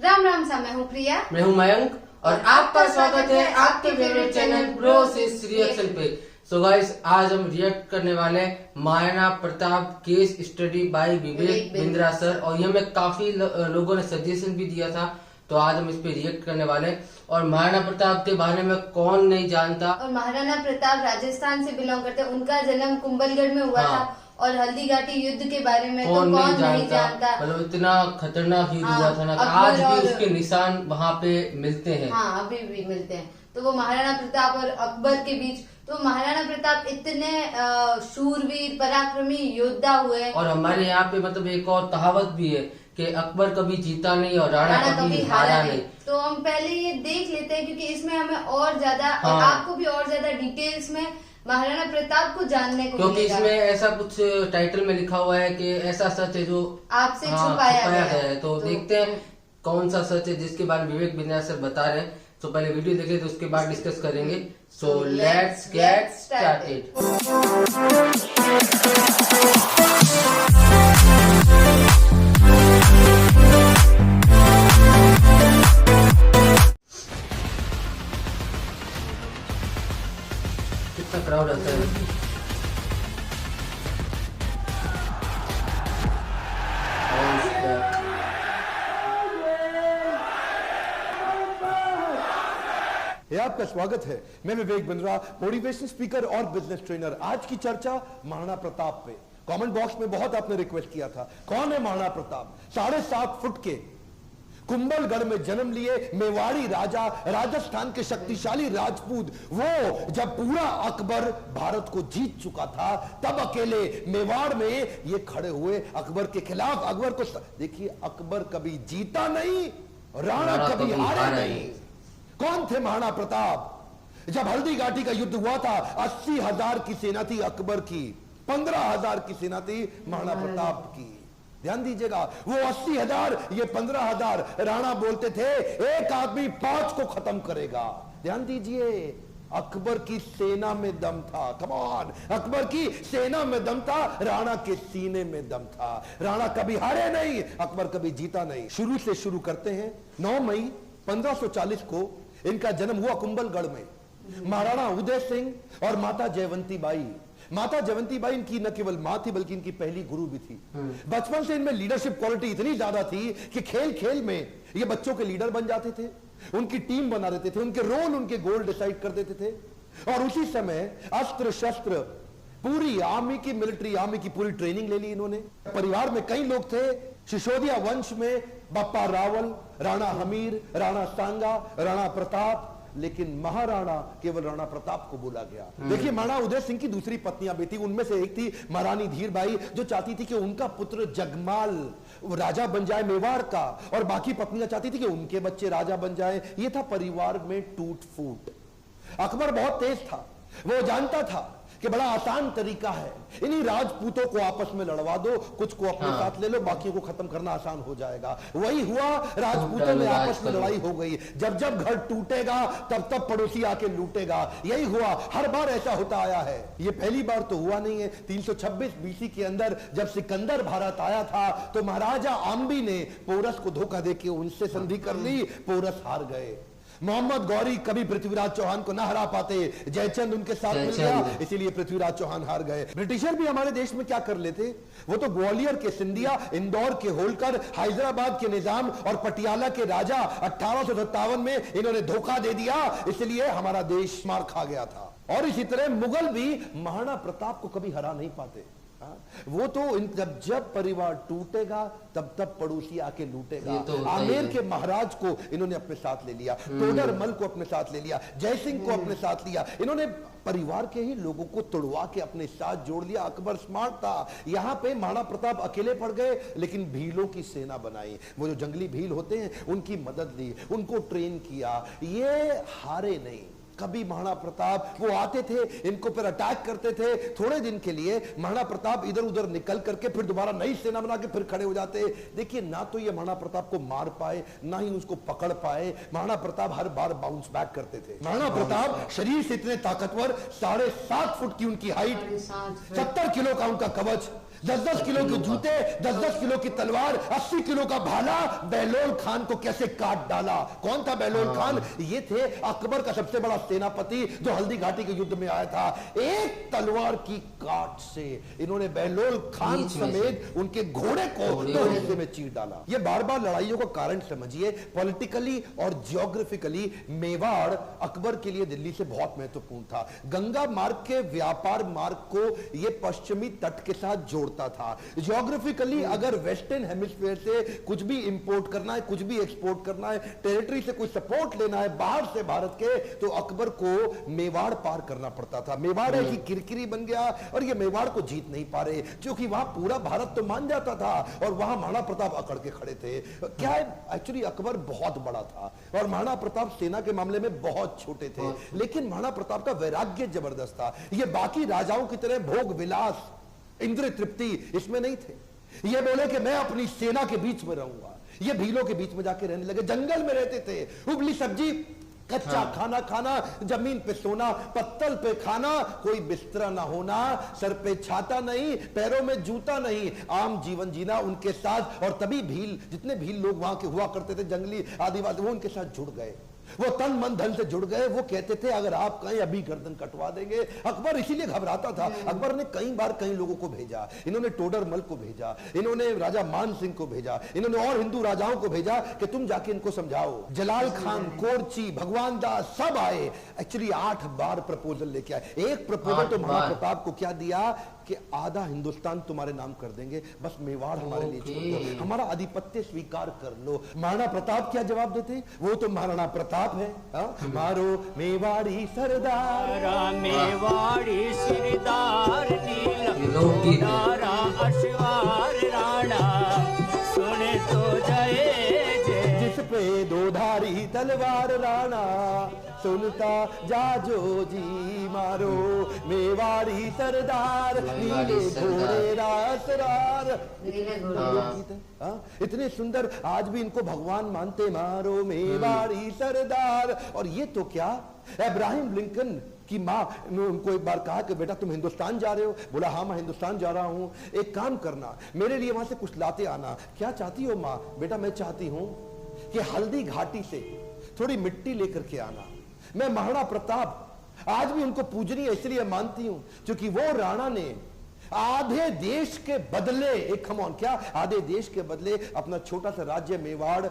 राम राम सा, मैं हूँ प्रिया। मैं हूँ मयंक और आपका स्वागत है आपके फेवरेट चैनल ब्रोस रिएक्शन पे। सो गाइस, आज हम रिएक्ट करने वाले हैं Maharana Pratap case study bye Vivek Bindra sir, और ये हमें काफी लोगों ने सजेशन भी दिया था, तो आज हम इस पे रिएक्ट करने वाले हैं। और महाराणा प्रताप के बारे में कौन नहीं जानता। और महाराणा प्रताप राजस्थान से बिलोंग करते हैं, उनका जन्म कुंभलगढ़ में हुआ था। और हल्दी घाटी युद्ध के बारे में कौन नहीं जानता। मतलब इतना खतरनाक युद्ध हुआ था ना, आज भी उसके निशान वहाँ पे मिलते हैं। हाँ, अभी भी मिलते हैं। तो वो महाराणा प्रताप और अकबर के बीच, तो महाराणा प्रताप इतने शूरवीर पराक्रमी योद्धा हुए। और हमारे यहाँ पे मतलब एक और कहावत भी है कि अकबर कभी जीता नहीं और राणा कभी हारा नहीं। तो हम पहले ये देख लेते हैं, क्योंकि इसमें हमें और ज्यादा और आपको भी और ज्यादा डिटेल्स में महाराणा प्रताप को जानने को क्योंकि इसमें ऐसा कुछ टाइटल में लिखा हुआ है कि ऐसा सच है जो आपसे छुपाया गया है। तो देखते हैं कौन सा सच है जिसके बारे में विवेक बिंद्रा सर बता रहे हैं। तो पहले वीडियो देखें, तो उसके बाद डिस्कस करेंगे। So let's get started. कितना क्राउड आता है। आपका स्वागत है। मैं विवेक बिंद्रा, मोटिवेशन स्पीकर और बिजनेस ट्रेनर। आज की चर्चा महाराणा प्रताप पे। कमेंट बॉक्स में बहुत आपने रिक्वेस्ट किया था, कौन है महाराणा प्रताप? 7.5 फुट के कुंभलगढ़ में जन्म लिए मेवाड़ी राजा, राजस्थान के शक्तिशाली राजपूत। वो जब पूरा अकबर भारत को जीत चुका था, तब अकेले मेवाड़ में ये खड़े हुए अकबर के खिलाफ। अकबर को देखिए, अकबर कभी जीता नहीं, राणा कभी हारे नहीं। कौन थे महाराणा प्रताप? जब हल्दी घाटी का युद्ध हुआ था, 80,000 की सेना थी अकबर की, 15,000 की सेना थी महाराणा प्रताप की। ध्यान दीजिएगा, वो 80,000, ये 15,000। राणा बोलते थे एक आदमी 5 को खत्म करेगा। ध्यान दीजिए, अकबर की सेना में दम था। कम ऑन, अकबर की सेना में दम था, राणा के सीने में दम था। राणा कभी हारे नहीं, अकबर कभी जीता नहीं। शुरू से शुरू करते हैं। 9 मई 1540 को इनका जन्म हुआ कुंभलगढ़ में। महाराणा उदय सिंह और माता जयवंती बाई। माता जयवंती बाई इनकी न केवल मां थी, बल्कि इनकी पहली गुरु भी थी। बचपन से इनमें लीडरशिप क्वालिटी इतनी ज्यादा थी कि खेल खेल में ये बच्चों के लीडर बन जाते थे, उनकी टीम बना देते थे, उनके रोल, उनके गोल डिसाइड कर देते थे। और उसी समय अस्त्र शस्त्र, पूरी आर्मी की, मिलिट्री आर्मी की पूरी ट्रेनिंग ले ली इन्होंने। परिवार में कई लोग थे। सिसोदिया वंश में बप्पा रावल, राणा हमीर, राणा सांगा, राणा प्रताप, लेकिन महाराणा केवल राणा प्रताप को बोला गया। देखिए, महाराणा उदय सिंह की दूसरी पत्नियां भी थी। उनमें से एक थी महारानी धीरबाई, जो चाहती थी कि उनका पुत्र जगमाल राजा बन जाए मेवाड़ का, और बाकी पत्नियां चाहती थी कि उनके बच्चे राजा बन जाए। यह था परिवार में टूट फूट। अकबर बहुत तेज था, वो जानता था कि बड़ा आसान तरीका है, इन्हीं राजपूतों को आपस में लड़वा दो, कुछ को अपने साथ ले लो, बाकियों को खत्म करना आसान हो जाएगा। वही हुआ, राजपूतों में आपस में लड़ाई हो गई। जब जब घर टूटेगा, तब तब पड़ोसी आके लूटेगा। यही हुआ, हर बार ऐसा होता आया है। ये पहली बार तो हुआ नहीं है। 326 बीसी के अंदर जब सिकंदर भारत आया था, तो महाराजा आम्बी ने पोरस को धोखा देके उनसे संधि कर ली, पोरस हार गए। मोहम्मद गौरी कभी पृथ्वीराज चौहान को ना हरा पाते, जयचंद उनके साथ मिल गया, इसीलिए पृथ्वीराज चौहान हार गए। ब्रिटिशर भी हमारे देश में क्या कर लेते, वो तो ग्वालियर के सिंधिया, इंदौर के होलकर, हैदराबाद के निजाम और पटियाला के राजा 1857 में इन्होंने धोखा दे दिया, इसलिए हमारा देश मार खा गया था। और इसी तरह मुगल भी महाराणा प्रताप को कभी हरा नहीं पाते। वो तो जब परिवार टूटेगा, तब तब पड़ोसी आके लूटेगा। तो आमेर के महाराज को इन्होंने अपने साथ ले लिया, तोडरमल को अपने साथ ले लिया, जयसिंह को अपने साथ लिया। इन्होंने परिवार के ही लोगों को तोड़वा के अपने साथ जोड़ लिया। अकबर स्मार्ट था। यहाँ पे महाराणा प्रताप अकेले पड़ गए, लेकिन भीलों की सेना बनाई। वो जो जंगली भील होते हैं, उनकी मदद ली, उनको ट्रेन किया। ये हारे नहीं कभी। महाराणा प्रताप वो आते थे, इनको फिर अटैक करते थे। थोड़े दिन के लिए महाराणा प्रताप इधर उधर निकल करके फिर दोबारा नई सेना बना के फिर खड़े हो जाते। देखिए, ना तो ये महाराणा प्रताप को मार पाए, ना ही उसको पकड़ पाए। महाराणा प्रताप हर बार बाउंस बैक करते थे। महाराणा प्रताप शरीर से इतने ताकतवर, 7.5 फुट की उनकी हाइट, 70 किलो का उनका कवच, 10-10 किलो के जूते, 10-10 किलो की तलवार, 80 किलो का भाला, बहलोल खान को कैसे काट डाला। कौन था बहलोल खान? ये थे अकबर का सबसे बड़ा सेनापति जो हल्दी घाटी के युद्ध में आया था। एक तलवार की काट से इन्होंने बहलोल खान समेत उनके घोड़े को 2 हिस्से में चीर डाला। ये बार बार लड़ाइयों का कारण समझिए। पॉलिटिकली और जियोग्राफिकली मेवाड़ अकबर के लिए दिल्ली से बहुत महत्वपूर्ण था। गंगा मार्ग के व्यापार मार्ग को यह पश्चिमी तट के साथ जोड़ता था। जियोग्राफिकली अगर वेस्टर्न हेमिस्फीयर से कुछ भी इंपोर्ट करना है, कुछ भी एक्सपोर्ट करना है, टेरिटरी से कुछ सपोर्ट लेना है बाहर से भारत के, तो अकबर को मेवाड़ पार करना पड़ता था। मेवाड़ ऐसी किरकिरी बन गया और ये मेवाड़ को जीत नहीं पा रहे, क्योंकि वहां पूरा भारत तो मान जाता था और वहां महाराणा प्रताप अकड़ के खड़े थे। क्या है, एक्चुअली अकबर बहुत बड़ा था और महाराणा प्रताप सेना के मामले में बहुत छोटे थे, लेकिन महाराणा प्रताप का वैराग्य जबरदस्त था। ये बाकी राजाओं की तरह भोग विलास, इंद्रिय तृप्ति इसमें नहीं थे। ये बोले कि मैं अपनी सेना के बीच में रहूंगा। ये भीलों के बीच में जाके रहने लगे, जंगल में रहते थे। उबली सब्जी, कच्चा खाना खाना, जमीन पे सोना, पत्तल पे खाना, कोई बिस्तरा ना होना, सर पे छाता नहीं, पैरों में जूता नहीं, आम जीवन जीना उनके साथ। और तभी भील, जितने भील लोग वहां के हुआ करते थे, जंगली आदिवासी, वो उनके साथ जुड़ गए। वो तन मन धन से जुड़ गए। वो कहते थे अगर आप कहीं अभी गर्दन कटवा देंगे। अकबर इसीलिए घबराता था। अकबर ने कई बार कई लोगों को भेजा। इन्होंने टोडरमल को भेजा, इन्होंने राजा मान सिंह को भेजा, इन्होंने और हिंदू राजाओं को भेजा कि तुम जाके इनको समझाओ। जलाल खान, कोरची, भगवान दास सब आए। एक्चुअली 8 बार प्रपोजल लेके आए। एक प्रपोजल तो महाराणा प्रताप को क्या दिया कि आधा हिंदुस्तान तुम्हारे नाम कर देंगे, बस मेवाड़ हमारे लिए छोड़ दो, हमारा आधिपत्य स्वीकार कर लो। महाराणा प्रताप क्या जवाब देते? वो तो महाराणा प्रताप है। मारो मेवाड़ी सरदार, मेवाड़ी सरदार, नीला अश्वार राणा, सुने तो जय जय। जिस पे 2 धारी तलवार राणा, सुनता जाजो जी मारो मेवाड़ी सरदार, नीले घोड़े रासरार। इतने सुंदर, आज भी इनको भगवान मानते। मारो मेवाड़ी सरदार। और ये तो क्या, इब्राहिम लिंकन की माँ ने उनको एक बार कहा कि बेटा तुम हिंदुस्तान जा रहे हो? बोला हाँ मैं हिंदुस्तान जा रहा हूं, एक काम करना मेरे लिए वहां से कुछ लाते आना। क्या चाहती हो माँ? बेटा मैं चाहती हूं कि हल्दी घाटी से थोड़ी मिट्टी लेकर के आना। मैं महाराणा प्रताप आज भी उनको पूजनीय इसलिए मानती हूं क्योंकि वो राणा ने आधे देश के बदले, एक खमौन क्या, आधे देश के बदले अपना छोटा सा राज्य मेवाड़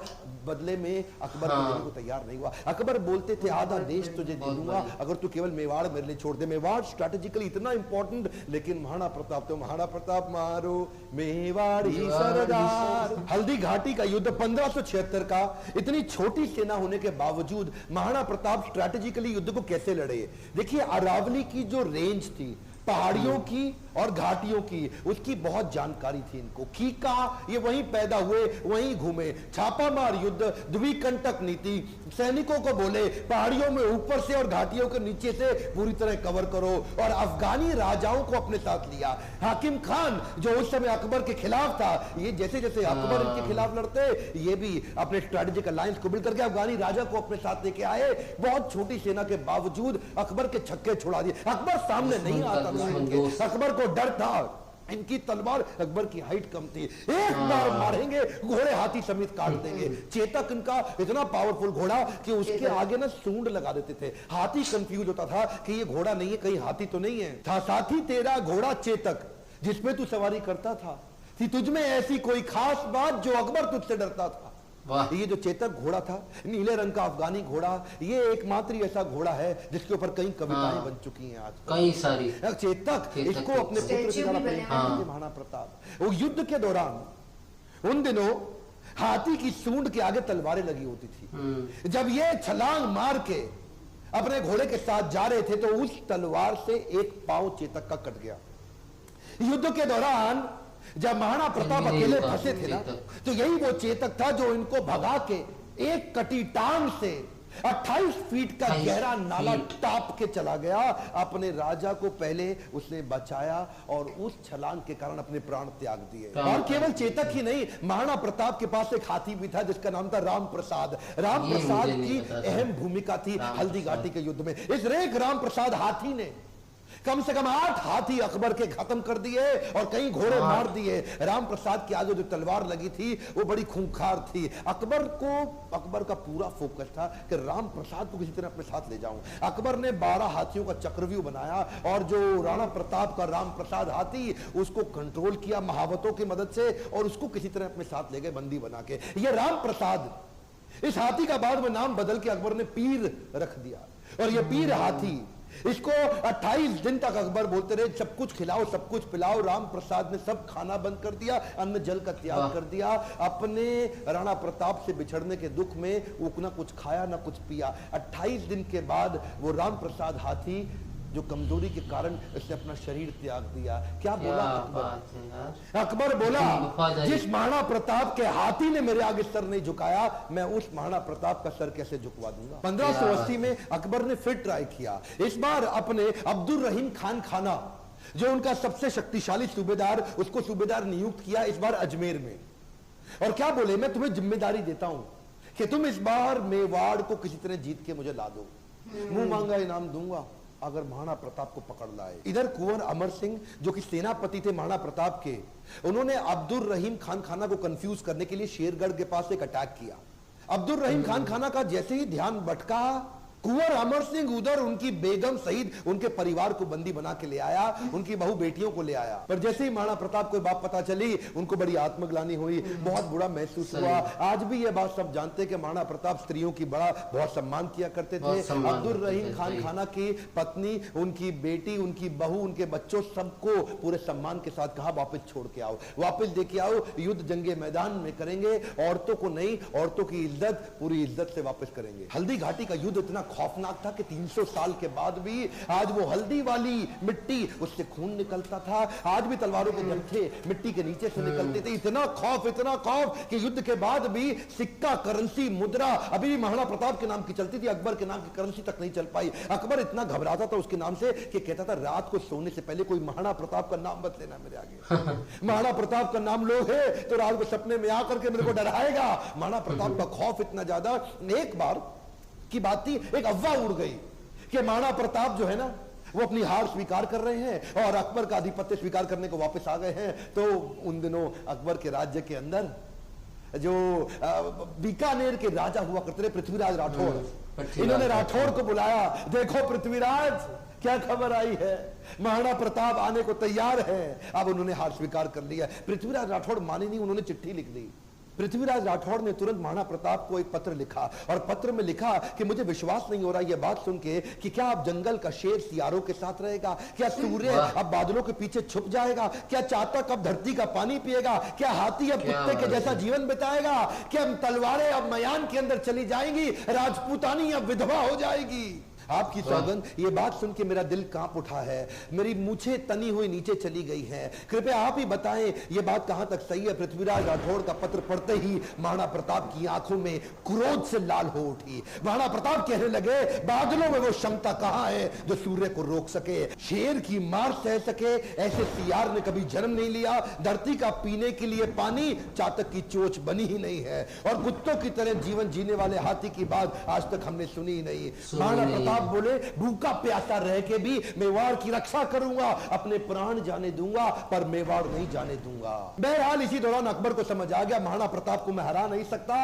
बदले में अकबर को देने को तैयार नहीं हुआ। अकबर बोलते थे आधा देश तुझे दे दूंगा अगर तू केवल मेवाड़ मेरे लिए छोड़ दे। मेवाड़ स्ट्रैटेजिकली इतना इंपॉर्टेंट, लेकिन महाराणा प्रताप तो महाराणा प्रताप मारो मेवाड़ी सरदार। हल्दी घाटी का युद्ध 1576 का, इतनी छोटी सेना होने के बावजूद महाराणा प्रताप स्ट्रैटेजिकली युद्ध को कैसे लड़े। देखिए अरावली की जो रेंज थी, पहाड़ियों की और घाटियों की, उसकी बहुत जानकारी थी इनको। खीका ये वहीं पैदा हुए, वहीं घूमे। छापामार युद्ध, द्विकंटक नीति, सैनिकों को बोले पहाड़ियों में ऊपर से और घाटियों के नीचे से पूरी तरह कवर करो, और अफगानी राजाओं को अपने साथ लिया। हाकिम खान जो उस समय अकबर के खिलाफ था, ये जैसे जैसे अकबर इनके खिलाफ लड़ते, ये भी अपने स्ट्रेटेजिक अलायंस को बिल्ड करके अफगानी राजा को अपने साथ लेके आए। बहुत छोटी सेना के बावजूद अकबर के छक्के छुड़ा दिए। अकबर सामने नहीं आता था इनके, अकबर को डर था। इनकी तलवार, अकबर की हाइट कम थी, एक बार मारेंगे घोड़े हाथी समेत काट देंगे। चेतक इनका इतना पावरफुल घोड़ा कि उसके आगे ना सूंड लगा देते थे। हाथी कंफ्यूज होता था कि ये घोड़ा नहीं है, कहीं हाथी तो नहीं है। था साथी तेरा घोड़ा चेतक जिसमें तू सवारी करता था, थी तुझमें ऐसी कोई खास बात जो अकबर तुझसे डरता था। ये जो चेतक घोड़ा था, नीले रंग का अफगानी घोड़ा, ये एकमात्र ऐसा घोड़ा है जिसके ऊपर कई कविताएं बन चुकी हैं आज कई सारी। चेतक इसको अपने पुत्र के द्वारा महाराणा प्रताप। वो युद्ध के दौरान उन दिनों हाथी की सूंड के आगे तलवारें लगी होती थी। जब ये छलांग मार के अपने घोड़े के साथ जा रहे थे तो उस तलवार से एक पांव चेतक का कट गया। युद्ध के दौरान जब महाराणा प्रताप अकेले फंसे थे ना, तो यही वो चेतक था जो इनको भगा के एक कटी टांग से 28 फीट का गहरा नाला टाप के चला गया। अपने राजा को पहले उसने बचाया और उस छलांग के कारण अपने प्राण त्याग दिए। और केवल चेतक ही नहीं, महाराणा प्रताप के पास एक हाथी भी था जिसका नाम था राम प्रसाद। राम प्रसाद की अहम भूमिका थी हल्दी घाटी के युद्ध में। इस रेख राम प्रसाद हाथी ने कम से कम 8 हाथी अकबर के खत्म कर दिए और कई घोड़े मार दिए। राम प्रसाद के आगे जो तलवार लगी थी वो बड़ी खूंखार थी। अकबर का पूरा फोकस था कि राम प्रसाद को किसी तरह अपने साथ ले जाऊं। अकबर ने 12 हाथियों का चक्रव्यूह बनाया और जो राणा प्रताप का राम प्रसाद हाथी उसको कंट्रोल किया महावतों की मदद से और उसको किसी तरह अपने साथ ले गए बंदी बना के। ये राम प्रसाद, इस हाथी का बाद में नाम बदल के अकबर ने पीर रख दिया और ये पीर हाथी, इसको 28 दिन तक अकबर बोलते रहे सब कुछ खिलाओ सब कुछ पिलाओ। राम प्रसाद ने सब खाना बंद कर दिया, अन्न जल का त्याग कर दिया। अपने राणा प्रताप से बिछड़ने के दुख में वो ना कुछ खाया ना कुछ पिया। 28 दिन के बाद वो राम प्रसाद हाथी जो कमजोरी के कारण इसने अपना शरीर त्याग दिया। क्या बोला अकबर? अकबर बोला जिस महाराणा प्रताप के हाथी ने मेरे आगे सर नहीं झुकाया मैं उस महाराणा प्रताप का सर कैसे झुकवा दूंगा। 1580 में अकबर ने फिर ट्राई किया। इस बार अपने अब्दुल रहीम खान खाना जो उनका सबसे शक्तिशाली सूबेदार, उसको सूबेदार नियुक्त किया इस बार अजमेर में। और क्या बोले मैं तुम्हें जिम्मेदारी देता हूं कि तुम इस बार मेवाड़ को किसी तरह जीत के मुझे ला दो, मुंह मांगा इनाम दूंगा अगर महाराणा प्रताप को पकड़ लाए। इधर कुंवर अमर सिंह जो कि सेनापति थे महाराणा प्रताप के, उन्होंने अब्दुल रहीम खान खाना को कंफ्यूज करने के लिए शेरगढ़ के पास एक अटैक किया। अब्दुल रहीम खान खाना का जैसे ही ध्यान भटका, कुंवर अमर सिंह उधर उनकी बेगम सहित उनके परिवार को बंदी बना के ले आया, उनकी बहु बेटियों को ले आया। पर जैसे ही महाराणा प्रताप को बात पता चली उनको बड़ी आत्मग्लानि हुई, बहुत बुरा महसूस हुआ। आज भी ये बात सब जानते हैं कि महाराणा प्रताप स्त्रियों की बहुत सम्मान किया करते थे। अब्दुल रहीम खान खाना की पत्नी, उनकी बेटी, उनकी बहू, उनके बच्चों सबको पूरे सम्मान के साथ कहा वापस छोड़ के आओ, वापस लेके आओ, युद्ध जंगे मैदान में करेंगे, औरतों को नहीं, औरतों की इज्जत पूरी इज्जत से वापस करेंगे। हल्दी घाटी का युद्ध इतना खौफनाक था कि 300 साल के बाद भी आज वो हल्दी वाली मिट्टी, उससे खून निकलता था। आज भी तलवारों के जत्थे मिट्टी के नीचे से निकलते थे। इतना खौफ कि युद्ध के बाद भी सिक्का, करेंसी, मुद्रा अभी भी महाराणा प्रताप के नाम की चलती थी, अकबर के नाम की करेंसी तक नहीं चल पाई। अकबर इतना घबराता था उसके नाम से कि कहता था रात को सोने से पहले कोई महाराणा प्रताप का नाम मत लेना मेरे आगे। महाराणा प्रताप का नाम लो है तो रात को सपने में आकर के मेरे को डराएगा। महाराणा प्रताप का खौफ इतना ज्यादा। एक बार की बात थी, एक अफवाह उड़ गई कि महाराणा प्रताप जो है ना वो अपनी हार स्वीकार कर रहे हैं और अकबर का आधिपत्य स्वीकार करने को वापस आ गए हैं। तो उन दिनों अकबर के राज्य के अंदर जो बीकानेर के राजा हुआ करते थे पृथ्वीराज राठौड़, इन्होंने राठौड़ को बुलाया, देखो पृथ्वीराज क्या खबर आई है, महाराणा प्रताप आने को तैयार है। अब उन्होंने हार स्वीकार कर लिया। पृथ्वीराज राठौड़ माने नहीं, उन्होंने चिट्ठी लिख दी। पृथ्वीराज राठौड़ ने तुरंत महाराणा प्रताप को एक पत्र लिखा और पत्र में लिखा कि मुझे विश्वास नहीं हो रहा यह बात सुन के कि क्या अब जंगल का शेर सियारों के साथ रहेगा, क्या सूर्य अब बादलों के पीछे छुप जाएगा, क्या चातक अब धरती का पानी पिएगा, क्या हाथी अब कुत्ते के जैसा जीवन बिताएगा, क्या तलवारें अब मयान के अंदर चली जाएंगी, राजपूतानी अब विधवा हो जाएगी। आपकी सौगंध, ये बात सुन के मेरा दिल कांप उठा है, मेरी मूछें तनी हुई नीचे चली गई हैं। कृपया आप ही बताएं ये बात कहां तक सही है। पृथ्वीराज राठौड़ का पत्र पढ़ते ही महाराणा प्रताप की आंखों में क्रोध से लाल हो उठी। महाराणा प्रताप कहने लगे बादलों में वो क्षमता कहां है जो सूर्य को रोक सके, शेर की मार सह सके, ऐसे सियार ने कभी जन्म नहीं लिया। धरती का पीने के लिए पानी चातक की चोंच बनी ही नहीं है और कुत्तों की तरह जीवन जीने वाले हाथी की बात आज तक हमने सुनी ही नहीं। महाराणा आप बोले भूखा प्यासा रह के भी मेवाड़ की रक्षा करूंगा, अपने प्राण जाने दूंगा पर मेवाड़ नहीं जाने दूंगा। बहरहाल इसी दौरान अकबर को समझ आ गया महाराणा प्रताप को मैं हरा नहीं सकता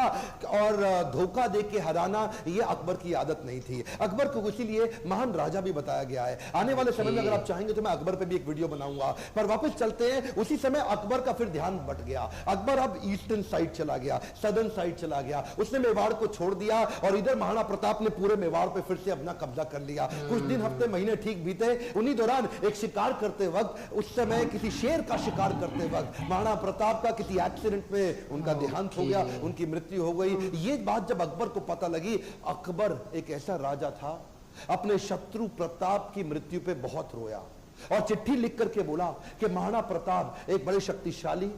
और धोखा दे के हराना यह अकबर की आदत नहीं थी। अकबर को इसीलिए महान राजा भी बताया गया है। आने वाले समय में अगर आप चाहेंगे तो मैं अकबर पे भी एक वीडियो बनाऊंगा। पर वापस चलते हैं, उसी समय अकबर का फिर ध्यान बट गया। अकबर अब ईस्टर्न साइड चला गया, सदर्न साइड चला गया, उसने मेवाड़ को छोड़ दिया और इधर महाराणा प्रताप ने पूरे मेवाड़ पे फिर से अपना कब्जा कर लिया। कुछ दिन, हफ्ते, महीने ठीक बीते। उन्हीं दौरान एक शिकार करते वक्त, उस समय किसी शेर का शिकार करते वक्त महाराणा प्रताप का किसी एक्सीडेंट में उनका देहांत हो गया, उनकी मृत्यु हो गई। ये बात जब अकबर को पता लगी, अकबर एक ऐसा राजा था अपने शत्रु प्रताप की मृत्यु पे बहुत रोया और चिट्ठी लिख करके बोला कि महाराणा प्रताप एक बड़े शक्तिशाली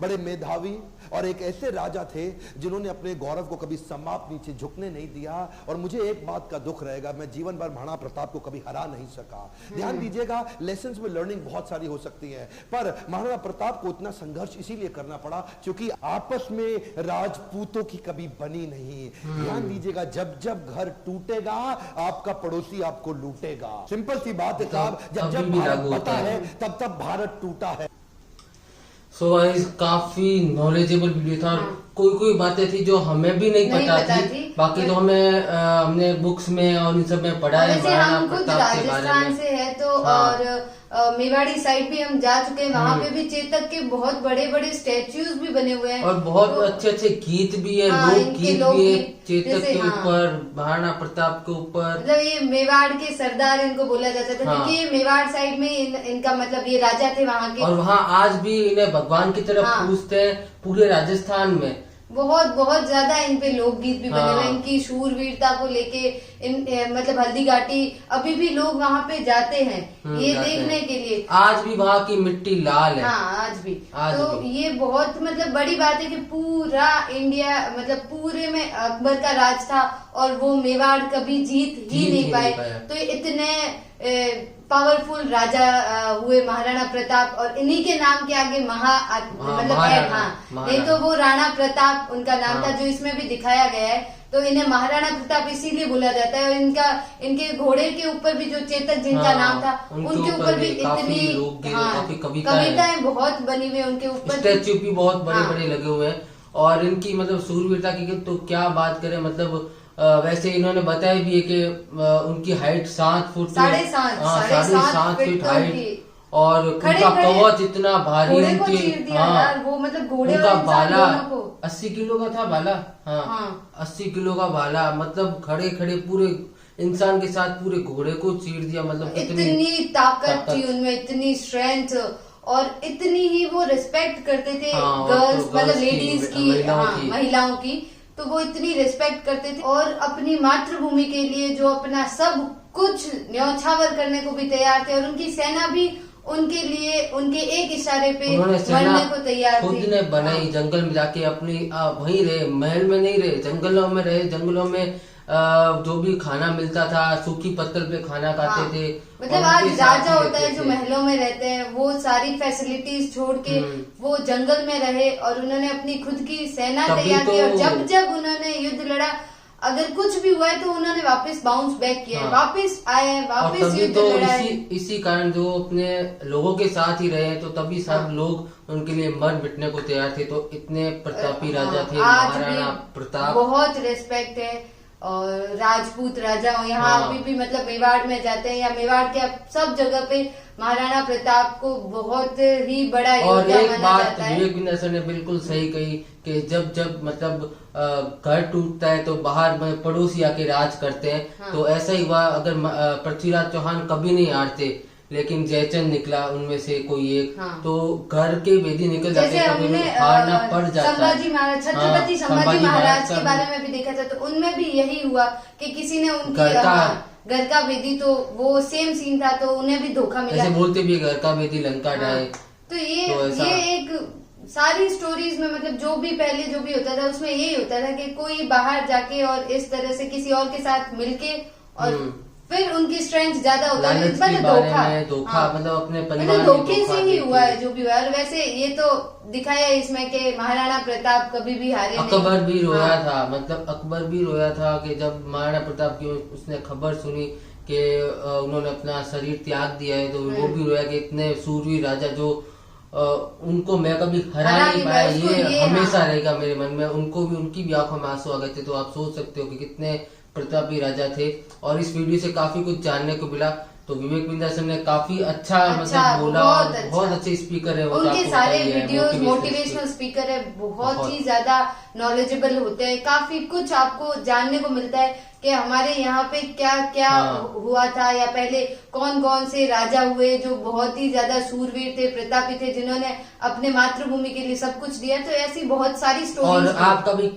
बड़े मेधावी और एक ऐसे राजा थे जिन्होंने अपने गौरव को कभी समाप्त नीचे झुकने नहीं दिया। और मुझे एक बात का दुख रहेगा, मैं जीवन भर महाराणा प्रताप को कभी हरा नहीं सका। ध्यान दीजिएगा, लेसन्स में लर्निंग बहुत सारी हो सकती है, पर महाराणा प्रताप को इतना संघर्ष इसीलिए करना पड़ा क्योंकि आपस में राजपूतों की कभी बनी नहीं। ध्यान दीजिएगा, जब जब घर टूटेगा आपका पड़ोसी आपको लूटेगा। सिंपल सी बात है साहब, जब जब भारत बटा है तब तब भारत टूटा है। सो गाइस, काफी नॉलेजेबल वीडियो था। कोई कोई बातें थी जो हमें भी नहीं पता थी। बाकी तो हमने बुक्स में और इन सब में पढ़ा है महाराणा प्रताप के बारे में। राजस्थान से है तो और मेवाड़ी साइड भी हम जा चुके हैं, वहाँ पे भी चेतक के बहुत बड़े बड़े स्टेच्यूज भी बने हुए हैं और बहुत अच्छे अच्छे गीत भी है, लोक गीत भी है चेतक के ऊपर, महाराणा प्रताप के ऊपर। मतलब ये मेवाड़ के सरदार इनको बोला जाता था क्योंकि ये मेवाड़ साइड में इनका मतलब ये राजा थे वहाँ के। और वहाँ आज भी इन्हें भगवान की तरफ पूजते हैं पूरे राजस्थान में। बहुत बहुत ज्यादा इन पे लोकगीत भी बने हुए, इनकी शूरवीरता को लेके मतलब हल्दी घाटी अभी भी लोग वहाँ पे जाते हैं ये देखने के लिए। आज भी वहाँ की मिट्टी लाल है। आज भी तो ये बहुत मतलब बड़ी बात है कि पूरा इंडिया मतलब पूरे में अकबर का राज था और वो मेवाड़ कभी जीत ही नहीं पाए। तो इतने पावरफुल राजा हुए महाराणा प्रताप और इन्हीं के नाम के आगे मतलब नहीं तो वो राणा प्रताप उनका नाम था जो इसमें भी दिखाया गया है। तो इन्हें महाराणा प्रताप इसीलिए बोला जाता है। और इनके घोड़े के ऊपर भी जो चेतक जिनका नाम था उनके ऊपर भी इतनी कविताएं बहुत बनी हुई, उनके ऊपर स्टैच्यू भी बहुत बड़े बड़े लगे हुए हैं। और इनकी मतलब सूरवीरता की तो क्या बात करें, मतलब वैसे इन्होंने बताया भी है कि उनकी हाइट 7 फुट 7.5 फीट हाइट और उनका कवच इतना भारी, वो मतलब घोड़े उनका भाला 80 किलो का था भाला। 80 किलो का भाला, मतलब खड़े खड़े पूरे इंसान के साथ पूरे घोड़े को चीर दिया। मतलब इतनी ताकत थी उनमें, इतनी स्ट्रेंथ और इतनी ही वो रिस्पेक्ट करते थे गर्ल्स मतलब लेडीज की, महिलाओं की। तो वो इतनी रिस्पेक्ट करते थे और अपनी मातृभूमि के लिए जो अपना सब कुछ न्यौछावर करने को भी तैयार थे। और उनकी सेना भी उनके लिए उनके एक इशारे पे मरने को तैयार थी। खुद ने बनाई, जंगल में जाके अपनी वहीं रहे, महल में नहीं रहे, जंगलों में रहे। जंगलों में जो भी खाना मिलता था सूखी पत्तल पे खाना खाते थे। मतलब आज राजा होता है जो महलों में रहते हैं, वो सारी फैसिलिटीज छोड़ के वो जंगल में रहे और उन्होंने अपनी खुद की सेना तैयार की। और जब जब उन्होंने युद्ध लड़ा, अगर कुछ भी हुआ है तो उन्होंने वापस बाउंस बैक किया, वापस आए, वापस युद्ध लड़ा। इसी कारण जो अपने लोगों के साथ ही रहे तो तभी सब लोग उनके लिए मर मिटने को तैयार थे। तो इतने प्रतापी राजा थे महाराणा प्रताप। बहुत रिस्पेक्ट है। और राजपूत राजा हो यहाँ अभी भी मतलब मेवाड़ में जाते हैं या मेवाड़ के सब जगह पे महाराणा प्रताप को बहुत ही बड़ा योद्धा माना जाता है। विवेक बिंद्रा सर ने बिल्कुल सही कही कि जब जब मतलब घर टूटता है तो बाहर में पड़ोसी आके राज करते हैं। तो ऐसा ही हुआ, अगर पृथ्वीराज चौहान कभी नहीं हारते लेकिन जयचंद निकला उनमें से कोई एक, तो घर के वेदी निकल जाते हैं, तो हारना पड़ जाता है। संभाजी महाराज, छत्रपति संभाजी महाराज के बारे में भी देखा था तो उनमें भी यही हुआ कि किसी ने उनकी घर का वेदी, तो वो सेम सीन था तो उन्हें भी धोखा मिला। ऐसे बोलते भी घर का वेदी लंका ढाए। तो ये एक सारी स्टोरीज में मतलब जो भी पहले जो भी होता था उसमें यही होता था कि कोई बाहर जाके और इस तरह से किसी और के साथ मिलके और फिर उनकी स्ट्रेंथ ज्यादा होता है। धोखा मतलब अपने परिवार धोखे से ही हुआ है जो भी हुआ है। और वैसे ये तो दिखाया है इसमें कि महाराणा प्रताप कभी भी हारे नहीं। अकबर भी रोया था, मतलब अकबर भी रोया था कि जब महाराणा प्रताप की उसने खबर सुनी कि उन्होंने अपना शरीर त्याग दिया है, तो वो भी रोया कि इतने सूरवीर राजा जो उनको मैं कभी हरा नहीं पाया, ये हमेशा रहेगा मेरे मन में। उनको भी उनकी भी आंखों में आंसू आ गए थे। तो आप सोच सकते हो कि कितने प्रतापी राजा थे। और इस वीडियो से काफी कुछ जानने को मिला। तो विवेक बिंद्रा सर ने काफी अच्छा मतलब बोला, बहुत अच्छे स्पीकर है वो। उनके सारे वीडियोस मोटिवेशनल स्पीकर है, बहुत ही ज्यादा नॉलेजेबल होते हैं। काफी कुछ आपको जानने को मिलता है कि हमारे यहाँ पे क्या क्या हुआ था या पहले कौन कौन से राजा हुए जो बहुत ही ज्यादा सूरवीर थे, प्रतापी थे, जिन्होंने अपने मातृभूमि के लिए सब कुछ दिया। तो ऐसी बहुत सारी स्टोरीज। और आप कभी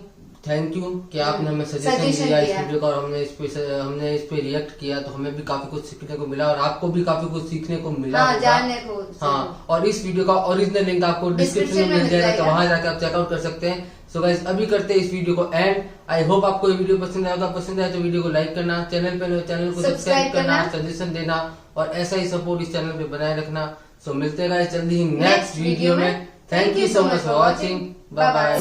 थैंक यू कि आपने हमें सजेशन Suggestion दिया इस दिया। वीडियो का, और हमने इस पे रिएक्ट किया तो हमें भी काफी कुछ सीखने को मिला और आपको भी काफी कुछ सीखने को मिला हाँ, होगा। जानने को। हाँ, और इस वीडियो का ओरिजिनल लिंक आपको डिस्क्रिप्शन में मिल जाएगा, तो वहां जाकर आप चेकआउट कर सकते हैं। सो गाइस अभी करते हैं इस वीडियो को एंड। आई होप आपको ये वीडियो पसंद आएगा। पसंद आए तो वीडियो को लाइक करना, चैनल पे चैनल को सब्सक्राइब करना, सजेशन देना और ऐसा ही सपोर्ट इस चैनल पे बनाए रखना। सो मिलते हैं गाइस जल्दी ही नेक्स्ट वीडियो में। Thank you so much for watching. Bye bye.